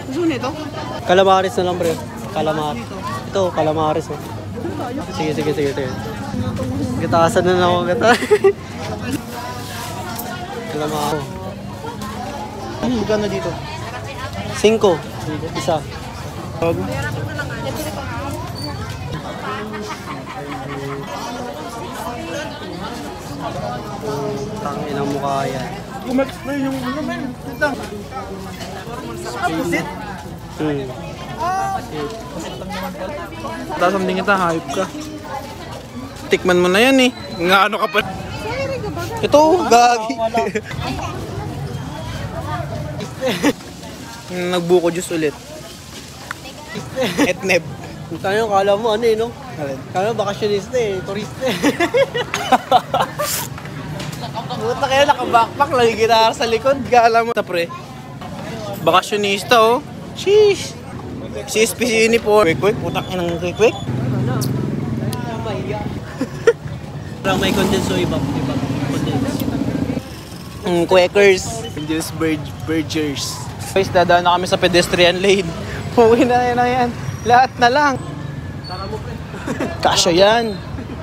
Gusto nito? Calamares na lang, bro. Calamar. Ito, calamares, oh. Sige. Gatasan na lang ako, Calamar. Magkano dito? 5. Isa. Tangin ang mukha yan. May yung ano, men. Ito. Pusit? Tapos hindi kita, hype ka. Tikman mo na yan eh. Nga ano ka pa. Ito, gagi. Nagbuko juice ulit. Etneb. Tayo, kala mo ano eh, no? Alin? Kala mo bakasyonista eh, turista eh. Buta kaya naka-backpack, lagi gitara sa likod. Gala mo. Pre. Bakasyonista oh. Sheesh. Si SPC uniform. Quick. Putak ng quick. Parang may condense o iba. Condense. Quakers. Just burgers. Guys, dadaan na kami sa pedestrian lane. Uwi na yan. Lahat na lang. Kasya yan.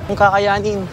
Ang kakayanin.